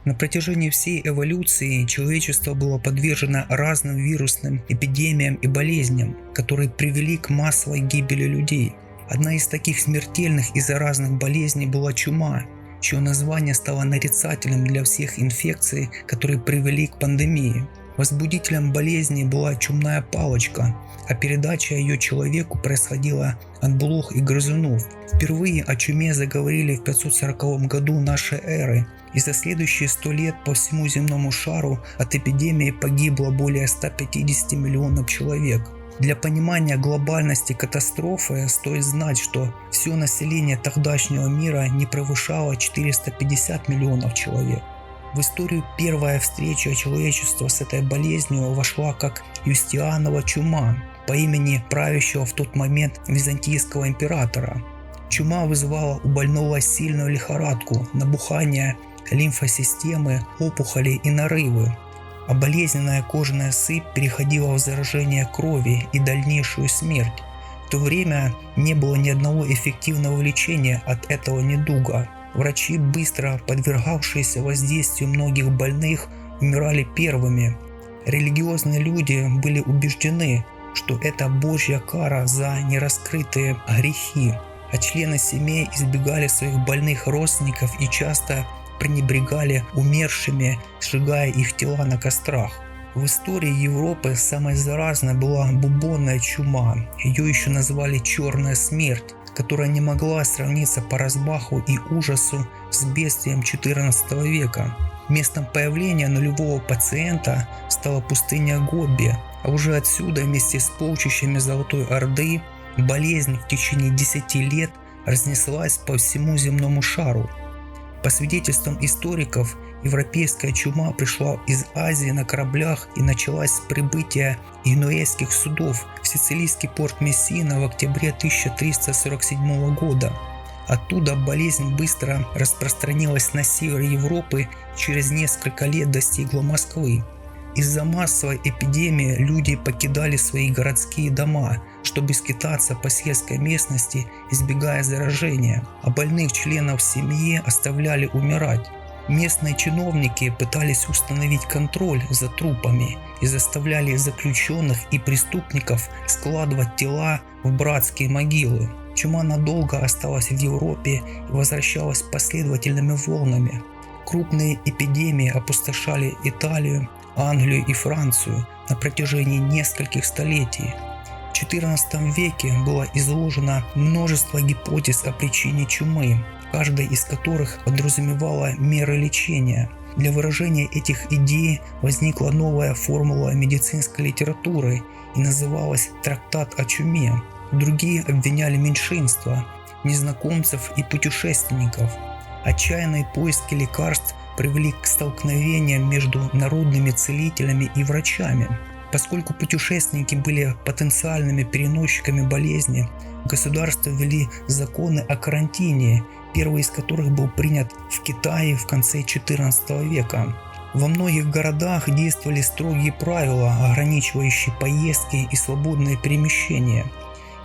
На протяжении всей эволюции человечество было подвержено разным вирусным эпидемиям и болезням, которые привели к массовой гибели людей. Одна из таких смертельных и заразных болезней была чума, чье название стало нарицательным для всех инфекций, которые привели к пандемии. Возбудителем болезни была чумная палочка, а передача ее человеку происходила от блох и грызунов. Впервые о чуме заговорили в 540 году нашей эры, и за следующие 100 лет по всему земному шару от эпидемии погибло более 150 миллионов человек. Для понимания глобальности катастрофы стоит знать, что все население тогдашнего мира не превышало 450 миллионов человек. В историю первая встреча человечества с этой болезнью вошла как Юстианова чума по имени правящего в тот момент византийского императора. Чума вызывала у больного сильную лихорадку, набухание лимфосистемы, опухоли и нарывы, а болезненная кожная сыпь переходила в заражение крови и дальнейшую смерть. В то время не было ни одного эффективного лечения от этого недуга. Врачи, быстро подвергавшиеся воздействию многих больных, умирали первыми. Религиозные люди были убеждены, что это Божья кара за нераскрытые грехи, а члены семей избегали своих больных родственников и часто пренебрегали умершими, сжигая их тела на кострах. В истории Европы самой заразной была бубонная чума, ее еще назвали «черная смерть», которая не могла сравниться по размаху и ужасу с бедствием XIV века. Местом появления нулевого пациента стала пустыня Гоби, а уже отсюда вместе с полчищами Золотой Орды болезнь в течение 10 лет разнеслась по всему земному шару. По свидетельствам историков, европейская чума пришла из Азии на кораблях и началась с прибытия генуэзских судов в сицилийский порт Мессина в октябре 1347 года. Оттуда болезнь быстро распространилась на север Европы и через несколько лет достигла Москвы. Из-за массовой эпидемии люди покидали свои городские дома, чтобы скитаться по сельской местности, избегая заражения, а больных членов семьи оставляли умирать. Местные чиновники пытались установить контроль за трупами и заставляли заключенных и преступников складывать тела в братские могилы. Чума надолго осталась в Европе и возвращалась последовательными волнами. Крупные эпидемии опустошали Италию, Англию и Францию на протяжении нескольких столетий. В XIV веке было изложено множество гипотез о причине чумы, каждая из которых подразумевала меры лечения. Для выражения этих идей возникла новая формула медицинской литературы и называлась «Трактат о чуме». Другие обвиняли меньшинство, незнакомцев и путешественников. Отчаянные поиски лекарств привели к столкновениям между народными целителями и врачами. Поскольку путешественники были потенциальными переносчиками болезни, государства ввели законы о карантине, первый из которых был принят в Китае в конце XIV века. Во многих городах действовали строгие правила, ограничивающие поездки и свободное перемещение.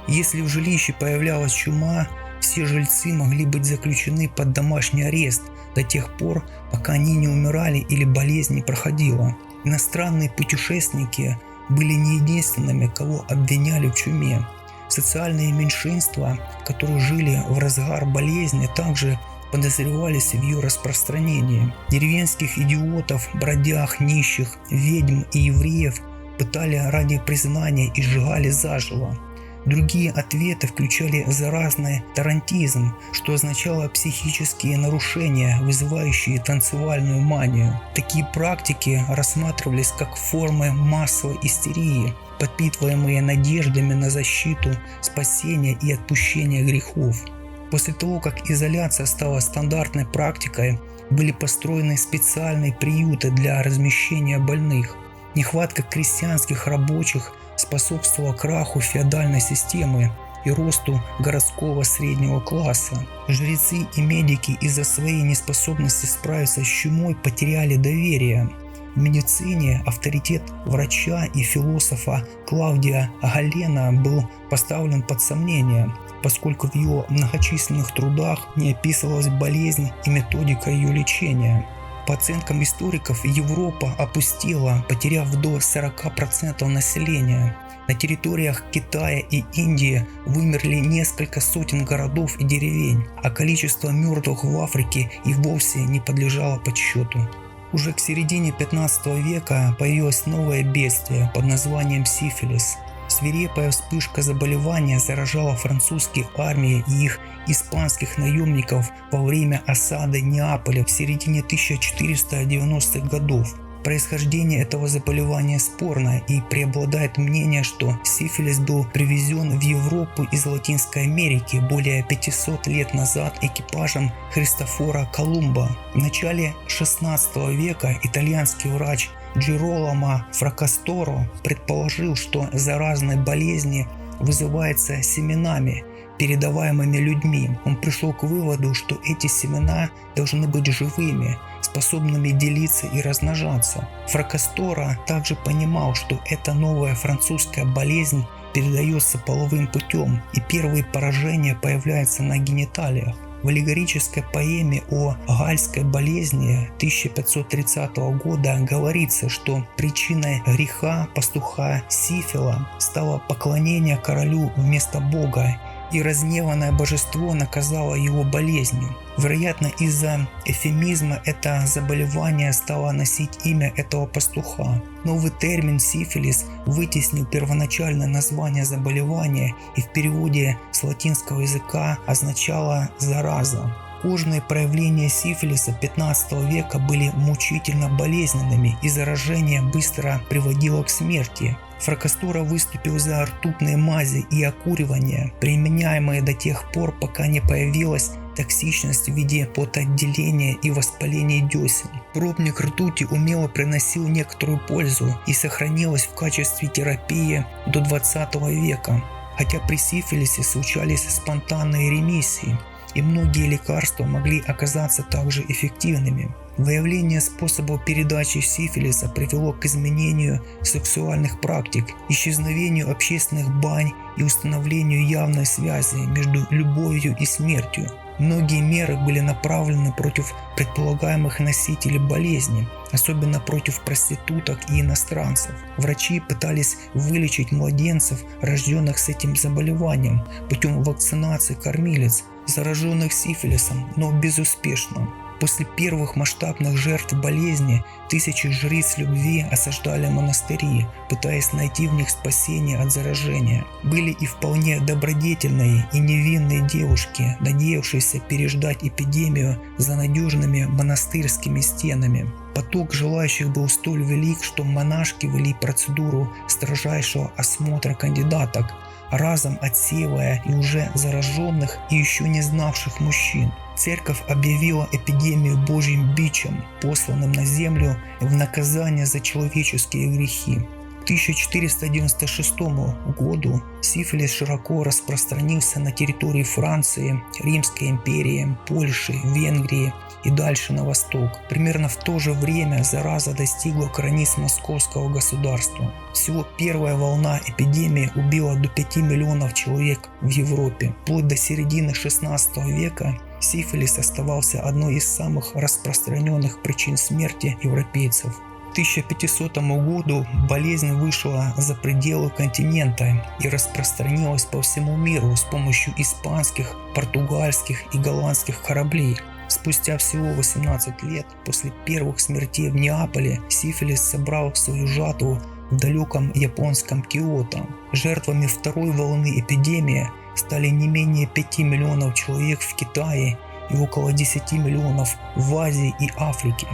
Если в жилище появлялась чума, все жильцы могли быть заключены под домашний арест до тех пор, пока они не умирали или болезнь не проходила. Иностранные путешественники были не единственными, кого обвиняли в чуме. Социальные меньшинства, которые жили в разгар болезни, также подозревались в ее распространении. Деревенских идиотов, бродяг, нищих, ведьм и евреев пытали ради признания и сжигали заживо. Другие ответы включали заразный тарантизм, что означало психические нарушения, вызывающие танцевальную манию. Такие практики рассматривались как формы массовой истерии, подпитываемые надеждами на защиту, спасение и отпущение грехов. После того, как изоляция стала стандартной практикой, были построены специальные приюты для размещения больных. Нехватка крестьянских рабочих способствовала краху феодальной системы и росту городского среднего класса. Жрецы и медики из-за своей неспособности справиться с чумой потеряли доверие. В медицине авторитет врача и философа Клавдия Галена был поставлен под сомнение, поскольку в его многочисленных трудах не описывалась болезнь и методика ее лечения. По оценкам историков, Европа опустела, потеряв до 40% населения. На территориях Китая и Индии вымерли несколько сотен городов и деревень, а количество мертвых в Африке и вовсе не подлежало подсчету. Уже к середине 15 века появилось новое бедствие под названием сифилис. Свирепая вспышка заболевания заражала французские армии и их испанских наемников во время осады Неаполя в середине 1490-х годов. Происхождение этого заболевания спорно, и преобладает мнение, что сифилис был привезен в Европу из Латинской Америки более 500 лет назад экипажем Христофора Колумба. В начале 16 века итальянский врач Джироламо Фракасторо предположил, что заразные болезни вызываются семенами, передаваемыми людьми. Он пришел к выводу, что эти семена должны быть живыми, способными делиться и размножаться. Фракасторо также понимал, что эта новая французская болезнь передается половым путем, и первые поражения появляются на гениталиях. В аллегорической поэме о гальской болезни 1530 года говорится, что причиной греха пастуха Сифила стало поклонение королю вместо Бога, и разгневанное божество наказало его болезнью. Вероятно, из-за эвфемизма это заболевание стало носить имя этого пастуха. Новый термин сифилис вытеснил первоначальное название заболевания и в переводе с латинского языка означало «зараза». Кожные проявления сифилиса 15 века были мучительно болезненными, и заражение быстро приводило к смерти. Фракасторо выступил за ртутные мази и окуривания, применяемые до тех пор, пока не появилась токсичность в виде потоотделения и воспаления десен. Пробник ртути умело приносил некоторую пользу и сохранилась в качестве терапии до 20 века, хотя при сифилисе случались спонтанные ремиссии, и многие лекарства могли оказаться также эффективными. Выявление способов передачи сифилиса привело к изменению сексуальных практик, исчезновению общественных бань и установлению явной связи между любовью и смертью. Многие меры были направлены против предполагаемых носителей болезни, особенно против проституток и иностранцев. Врачи пытались вылечить младенцев, рожденных с этим заболеванием, путем вакцинации кормилец, зараженных сифилисом, но безуспешно. После первых масштабных жертв болезни тысячи жриц любви осаждали монастыри, пытаясь найти в них спасение от заражения. Были и вполне добродетельные и невинные девушки, надеявшиеся переждать эпидемию за надежными монастырскими стенами. Поток желающих был столь велик, что монашки вели процедуру строжайшего осмотра кандидаток, разом отсеивая и уже зараженных, и еще не знавших мужчин. Церковь объявила эпидемию Божьим бичем, посланным на землю в наказание за человеческие грехи. К 1496 году сифилис широко распространился на территории Франции, Римской империи, Польши, Венгрии и дальше на восток. Примерно в то же время зараза достигла границ московского государства. Всего первая волна эпидемии убила до 5 миллионов человек в Европе. Вплоть до середины 16 века сифилис оставался одной из самых распространенных причин смерти европейцев. К 1500 году болезнь вышла за пределы континента и распространилась по всему миру с помощью испанских, португальских и голландских кораблей. Спустя всего 18 лет после первых смертей в Неаполе сифилис собрал свою жатву в далеком японском Киото. Жертвами второй волны эпидемии стали не менее 5 миллионов человек в Китае и около 10 миллионов в Азии и Африке.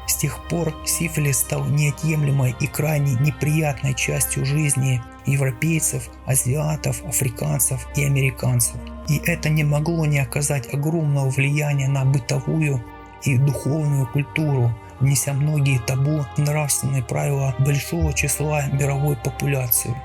С тех пор сифилис стал неотъемлемой и крайне неприятной частью жизни европейцев, азиатов, африканцев и американцев. И это не могло не оказать огромного влияния на бытовую и духовную культуру, внеся многие табу и нравственные правила большого числа мировой популяции.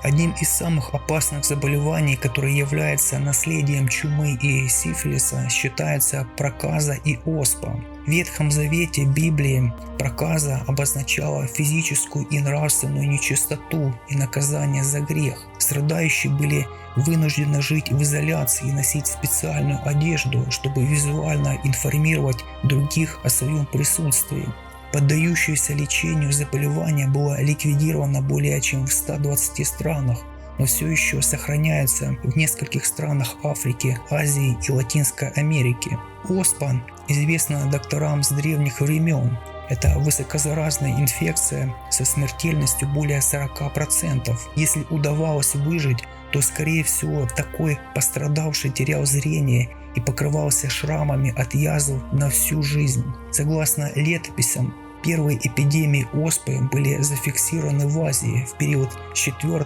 Одним из самых опасных заболеваний, которое является наследием чумы и сифилиса, считается проказа и оспа. В Ветхом Завете Библии проказа обозначала физическую и нравственную нечистоту и наказание за грех. Страдающие были вынуждены жить в изоляции и носить специальную одежду, чтобы визуально информировать других о своем присутствии. Поддающееся лечению заболевание было ликвидировано более чем в 120 странах, но все еще сохраняется в нескольких странах Африки, Азии и Латинской Америки. Оспа известна докторам с древних времен. Это высокозаразная инфекция со смертельностью более 40%. Если удавалось выжить, то скорее всего такой пострадавший терял зрение и покрывался шрамами от язв на всю жизнь. Согласно летописям, первые эпидемии оспы были зафиксированы в Азии в период с 4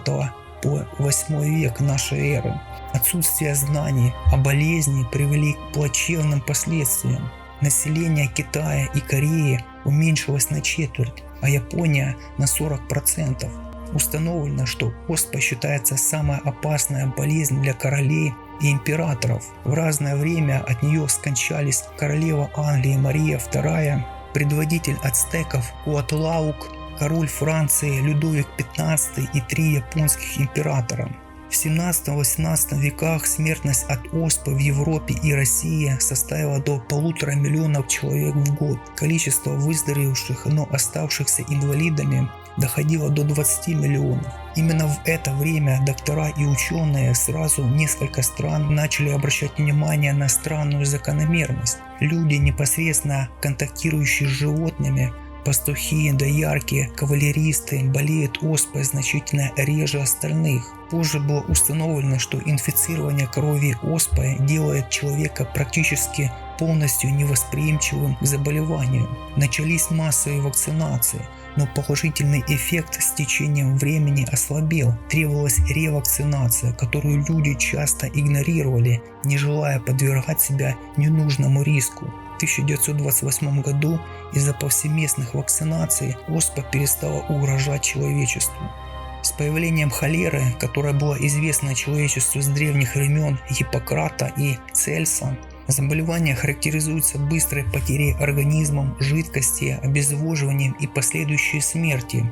по 8 век нашей эры. Отсутствие знаний о болезни привели к плачевным последствиям. Население Китая и Кореи уменьшилось на четверть, а Япония на 40%. Установлено, что оспа считается самой опасной болезнью для королей и императоров. В разное время от нее скончались королева Англии Мария II, предводитель ацтеков Куатлаук, король Франции Людовик XV и 3 японских императора. В 17-18 веках смертность от оспы в Европе и России составила до 1,5 миллиона человек в год. Количество выздоровевших, но оставшихся инвалидами доходило до 20 миллионов. Именно в это время доктора и ученые сразу несколько стран начали обращать внимание на странную закономерность. Люди, непосредственно контактирующие с животными, пастухи, доярки, кавалеристы болеют оспой значительно реже остальных. Позже было установлено, что инфицирование крови оспой делает человека практически полностью невосприимчивым к заболеванию. Начались массовые вакцинации, но положительный эффект с течением времени ослабел. Требовалась ревакцинация, которую люди часто игнорировали, не желая подвергать себя ненужному риску. В 1928 году из-за повсеместных вакцинаций оспа перестала угрожать человечеству. С появлением холеры, которая была известна человечеству с древних времен Гиппократа и Цельса, заболевание характеризуется быстрой потерей организмом жидкости, обезвоживанием и последующей смерти.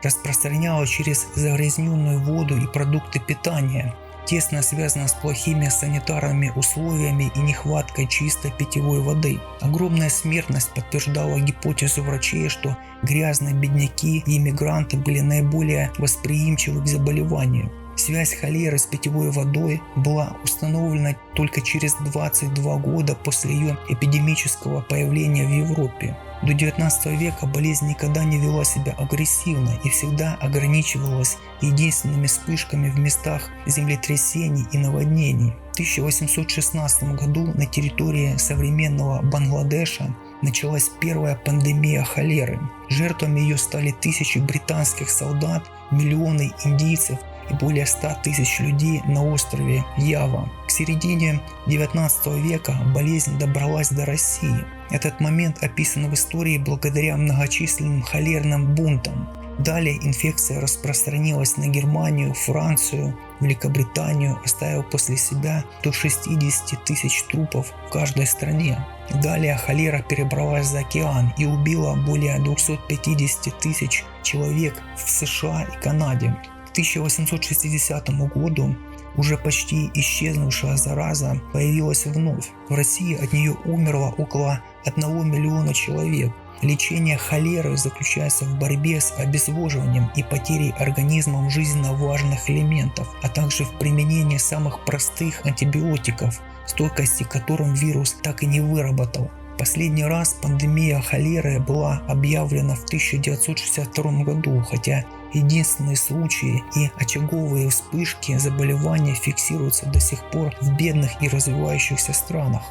Распространялось через загрязненную воду и продукты питания. Тесно связано с плохими санитарными условиями и нехваткой чистой питьевой воды. Огромная смертность подтверждала гипотезу врачей, что грязные бедняки и иммигранты были наиболее восприимчивы к заболеванию. Связь холеры с питьевой водой была установлена только через 22 года после ее эпидемического появления в Европе. До 19 века болезнь никогда не вела себя агрессивно и всегда ограничивалась единственными вспышками в местах землетрясений и наводнений. В 1816 году на территории современного Бангладеша началась первая пандемия холеры. Жертвами ее стали тысячи британских солдат, миллионы индийцев и более 100 тысяч людей на острове Ява. К середине 19 века болезнь добралась до России. Этот момент описан в истории благодаря многочисленным холерным бунтам. Далее инфекция распространилась на Германию, Францию, Великобританию, оставив после себя до 60 тысяч трупов в каждой стране. Далее холера перебралась за океан и убила более 250 тысяч человек в США и Канаде. К 1860 году уже почти исчезнувшая зараза появилась вновь. В России от нее умерло около 1 миллиона человек. Лечение холеры заключается в борьбе с обезвоживанием и потерей организмом жизненно важных элементов, а также в применении самых простых антибиотиков, стойкости к которым вирус так и не выработал. Последний раз пандемия холеры была объявлена в 1962 году, хотя единственные случаи и очаговые вспышки заболевания фиксируются до сих пор в бедных и развивающихся странах.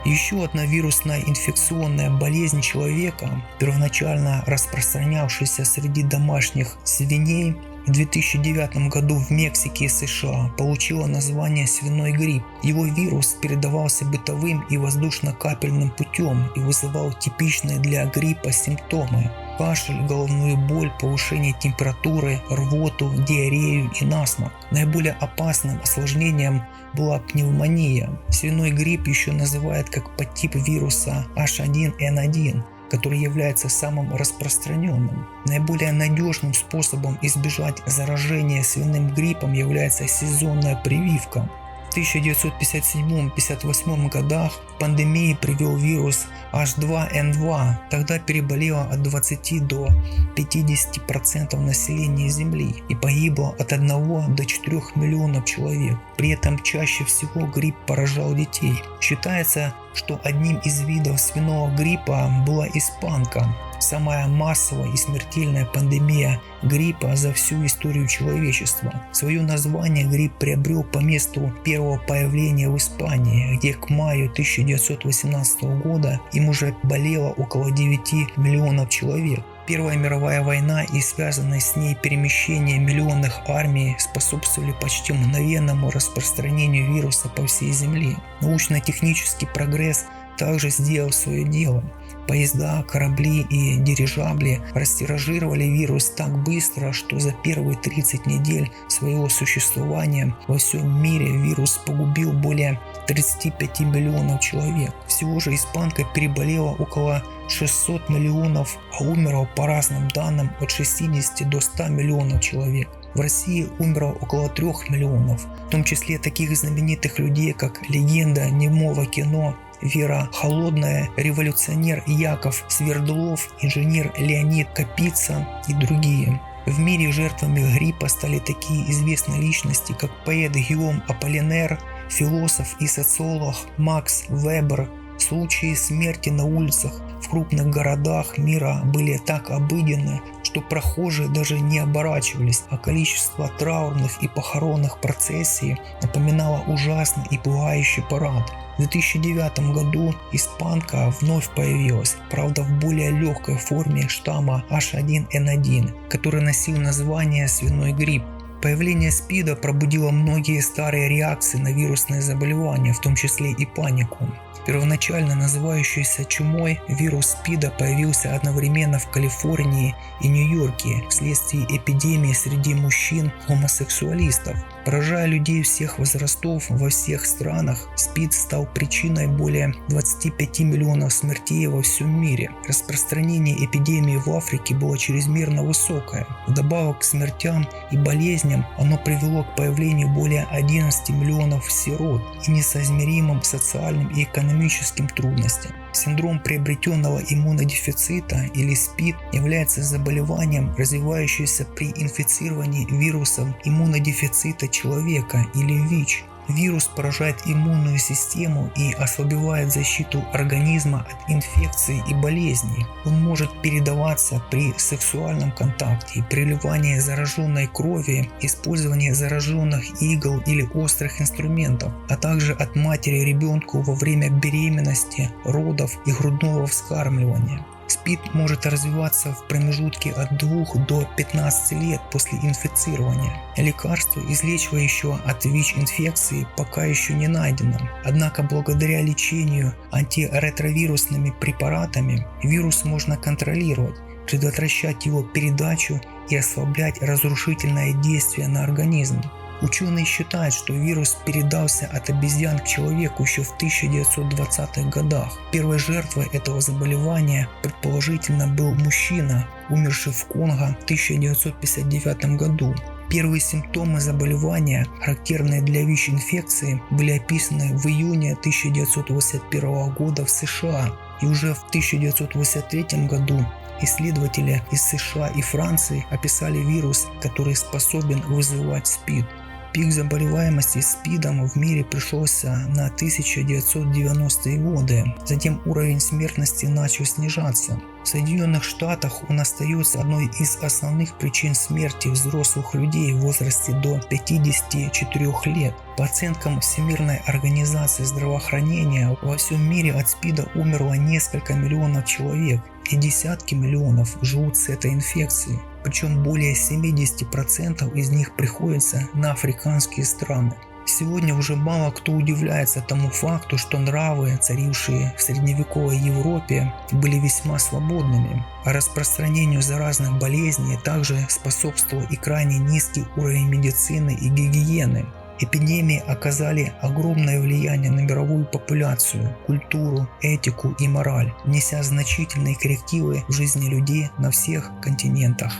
Еще одна вирусная инфекционная болезнь человека, первоначально распространявшаяся среди домашних свиней, в 2009 году в Мексике и США получила название свиной грипп. Его вирус передавался бытовым и воздушно-капельным путем и вызывал типичные для гриппа симптомы: кашель, головную боль, повышение температуры, рвоту, диарею и насморк. Наиболее опасным осложнением была пневмония. Свиной грипп еще называют как подтип вируса H1N1. который является самым распространенным. Наиболее надежным способом избежать заражения свиным гриппом является сезонная прививка. В 1957-58 годах к пандемии привел вирус H2N2. Тогда переболело от 20 до 50% населения Земли и погибло от 1 до 4 миллионов человек. При этом чаще всего грипп поражал детей. Считается, что одним из видов свиного гриппа была испанка. Самая массовая и смертельная пандемия гриппа за всю историю человечества. Свое название грипп приобрел по месту первого появления в Испании, где к маю 1918 года им уже болело около 9 миллионов человек. Первая мировая война и связанное с ней перемещение миллионных армий способствовали почти мгновенному распространению вируса по всей Земле. Научно-технический прогресс также сделал свое дело. Поезда, корабли и дирижабли растиражировали вирус так быстро, что за первые 30 недель своего существования во всем мире вирус погубил более 35 миллионов человек. Всего же испанка переболела около 600 миллионов, а умерло по разным данным от 60 до 100 миллионов человек. В России умерло около 3 миллионов, в том числе таких знаменитых людей, как легенда немого кино Вера Холодная, революционер Яков Свердлов, инженер Леонид Капица и другие. В мире жертвами гриппа стали такие известные личности, как поэт Гийом Аполлинер, философ и социолог Макс Вебер. Случаи смерти на улицах в крупных городах мира были так обыденны, что прохожие даже не оборачивались, а количество траурных и похоронных процессий напоминало ужасный и пугающий парад. В 2009 году испанка вновь появилась, правда в более легкой форме штамма H1N1, который носил название свиной грипп. Появление СПИДа пробудило многие старые реакции на вирусные заболевания, в том числе и панику. Первоначально называющийся чумой, вирус СПИДа появился одновременно в Калифорнии и Нью-Йорке вследствие эпидемии среди мужчин-гомосексуалистов. Поражая людей всех возрастов во всех странах, СПИД стал причиной более 25 миллионов смертей во всем мире. Распространение эпидемии в Африке было чрезмерно высокое. Вдобавок к смертям и болезням оно привело к появлению более 11 миллионов сирот и несоизмеримым социальным и экономическим трудностям. Синдром приобретенного иммунодефицита или СПИД является заболеванием, развивающимся при инфицировании вирусом иммунодефицита человека или ВИЧ. Вирус поражает иммунную систему и ослабевает защиту организма от инфекций и болезней. Он может передаваться при сексуальном контакте, переливании зараженной крови, использовании зараженных игл или острых инструментов, а также от матери ребенку во время беременности, родов и грудного вскармливания. СПИД может развиваться в промежутке от 2 до 15 лет после инфицирования. Лекарство, излечивающее от ВИЧ-инфекции, пока еще не найдено. Однако благодаря лечению антиретровирусными препаратами вирус можно контролировать, предотвращать его передачу и ослаблять разрушительное действие на организм. Ученые считают, что вирус передался от обезьян к человеку еще в 1920-х годах. Первой жертвой этого заболевания предположительно был мужчина, умерший в Конго в 1959 году. Первые симптомы заболевания, характерные для ВИЧ-инфекции, были описаны в июне 1981 года в США, и уже в 1983 году исследователи из США и Франции описали вирус, который способен вызывать СПИД. Пик заболеваемости СПИДом в мире пришелся на 1990-е годы, затем уровень смертности начал снижаться. В Соединенных Штатах он остается одной из основных причин смерти взрослых людей в возрасте до 54 лет. По оценкам Всемирной организации здравоохранения, во всем мире от СПИДа умерло несколько миллионов человек, и десятки миллионов живут с этой инфекцией. Причем более 70% из них приходится на африканские страны. Сегодня уже мало кто удивляется тому факту, что нравы, царившие в средневековой Европе, были весьма свободными, а распространению заразных болезней также способствовал и крайне низкий уровень медицины и гигиены. Эпидемии оказали огромное влияние на мировую популяцию, культуру, этику и мораль, неся значительные коррективы в жизни людей на всех континентах.